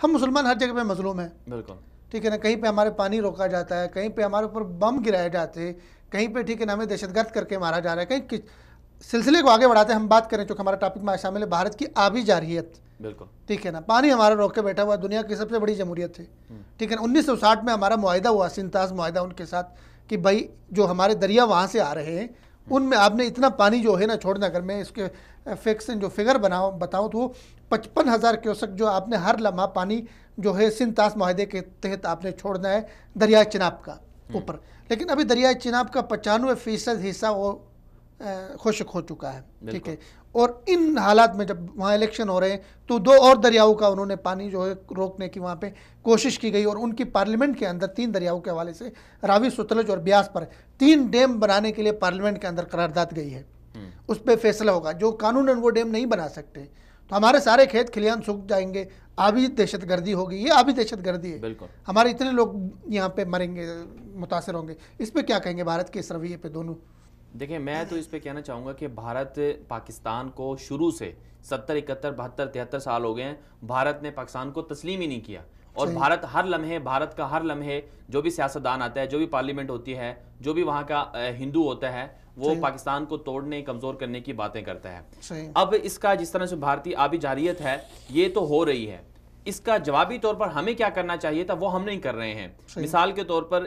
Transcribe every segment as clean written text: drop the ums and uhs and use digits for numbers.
ہم مسلمان ہر جگہ پہ مظلوم ہیں، بالکل ٹھیک ہے نا. کہیں پہ ہمارے پانی روکا جاتا ہے، کہیں پہ ہمارے اوپر بم گرائے جاتے ہیں، کہیں پہ ٹھیک ہے نا ہمیں دہشت گرد کر کے مارا جا رہا ہے. کہیں سلسلے کو آگے بڑھاتے ہیں. ہم بات کریں چونکہ ہمارا ٹاپک میں شامل ہے بھارت کی آبی جارحیت. بالکل ٹھیک ہے نا، پانی ہمارا روک کے بیٹھا ہوا، دنیا کی سب سے بڑی جمہوریت ہے. ٹھیک ہے نا. 1960 میں ہمارا معاہدہ ہوا، سنتاز معاہدہ ان کے ساتھ، کہ بھائی جو ہمارے دریا وہاں سے آ رہے ہیں ان میں آپ نے اتنا پانی جو ہے نا چھوڑنا. اگر میں اس کے جو فگر بتاؤں تو وہ 55,000 کیوسک جو آپ نے ہر لمحہ پانی جو ہے سنتاز معاہدے کے تحت آپ نے چھوڑنا ہے دریائے چناب کا اوپر. لیکن ابھی دریائے چناب کا 95% حصہ وہ خشک ہو چکا ہے. ٹھیک ہے. اور ان حالات میں جب وہاں الیکشن ہو رہے ہیں تو 2 اور دریاؤں کا انہوں نے پانی جو ہے روکنے کی وہاں پہ کوشش کی گئی، اور ان کی پارلیمنٹ کے اندر 3 دریاؤں کے حوالے سے راوی، ستلج اور بیاس پر 3 ڈیم بنانے کے لیے پارلیمنٹ کے اندر قرارداد گئی ہے. اس پہ فیصلہ ہوگا. جو قانوناً وہ ڈیم نہیں بنا سکتے تو ہمارے سارے کھیت کھلیان سوکھ جائیں گے. آبی دہشت گردی ہوگی. یہ آبی دہشت گردی ہے. بالکل. ہمارے اتنے لوگ یہاں پہ مریں گے، متاثر ہوں گے. اس پہ کیا کہیں گے بھارت کے اس رویے پہ دونوں؟ دیکھیں میں تو اس پہ کہنا چاہوں گا کہ بھارت پاکستان کو شروع سے 70 71 72 73 سال ہو گئے ہیں، بھارت نے پاکستان کو تسلیم ہی نہیں کیا. اور بھارت کا ہر لمحے جو بھی سیاستدان آتا ہے، جو بھی پارلیمنٹ ہوتی ہے، جو بھی وہاں کا ہندو ہوتا ہے، وہ پاکستان کو توڑنے، کمزور کرنے کی باتیں کرتا ہے. اب اس کا جس طرح سے بھارتی آبی جارحیت ہے یہ تو ہو رہی ہے، اس کا جوابی طور پر ہمیں کیا کرنا چاہیے تھا وہ ہم نہیں کر رہے ہیں. مثال کے طور پر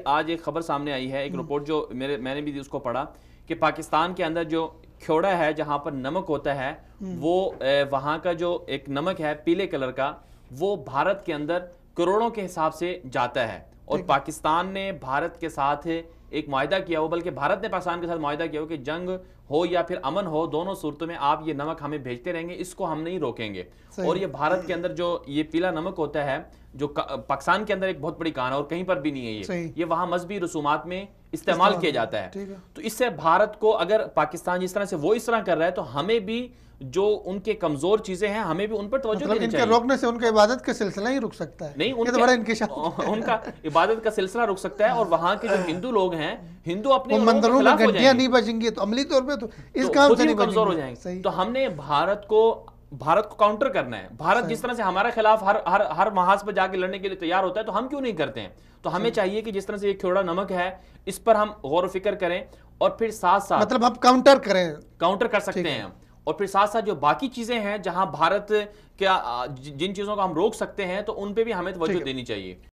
آج ایک خبر سامنے آئی ہے، ایک رپورٹ جو میں نے بھی اس کو پڑھا، کہ پاکستان کے اندر جو کھوڑا ہے جہاں پر نمک ہوتا ہے، وہ وہاں کا جو ایک نمک ہے پیلے کلر کا، وہ بھارت کے اندر کروڑوں کے حساب سے جاتا ہے. اور پاکستان نے بھارت کے ساتھ ایک معاہدہ کیا ہو، بلکہ بھارت نے پاکستان کے ساتھ معاہدہ کیا ہو کہ جنگ ہو یا پھر امن ہو، دونوں صورتوں میں آپ یہ نمک ہمیں بھیجتے رہیں گے، اس کو ہم نہیں روکیں گے. اور یہ بھارت کے اندر جو یہ پیلا نمک ہوتا ہے، جو پاکستان کے اندر ایک بہت بڑی کہان ہے اور کہیں پر بھی نہیں ہے، یہ وہاں مذہبی رسومات میں استعمال کیا جاتا ہے. تو اس سے بھارت کو، اگر پاکستان جس طرح سے وہ اس طرح کر رہا ہے، تو ہمیں بھی جو ان کے کمزور چیزیں ہیں ہمیں بھی ان پر توجہ دینی چاہیے. ان کے روکنے سے ان کا عبادت کا سلسلہ ہی رک سکتا ہے. نہیں، ان کا عبادت کا سلسلہ رک سکتا ہے. اور وہاں کے جو ہندو لوگ ہیں، ہندو اپنے مندروں میں گھنٹیاں نہیں بجیں گی تو عملی طور پہ تو اس کام سے نہیں کمزور ہو جائیں گے. تو ہم نے بھارت کو کاؤنٹر کرنا ہے. بھارت جس طرح سے ہمارے خلاف ہر محاذ پر جا کے لڑنے کے لیے تیار ہوتا ہے، تو ہم کیوں نہیں کرتے ہیں؟ تو ہمیں چاہیے کہ جس طرح سے یہ کھوڑا نمک ہے اس پر ہم غور و فکر کریں، اور پھر ساتھ ساتھ مطلب ہم کاؤنٹر کر سکتے ہیں. اور پھر ساتھ ساتھ جو باقی چیزیں ہیں جہاں بھارت جن چیزوں کو ہم روک سکتے ہیں تو ان پہ بھی ہمیں توجہ دینی چاہیے.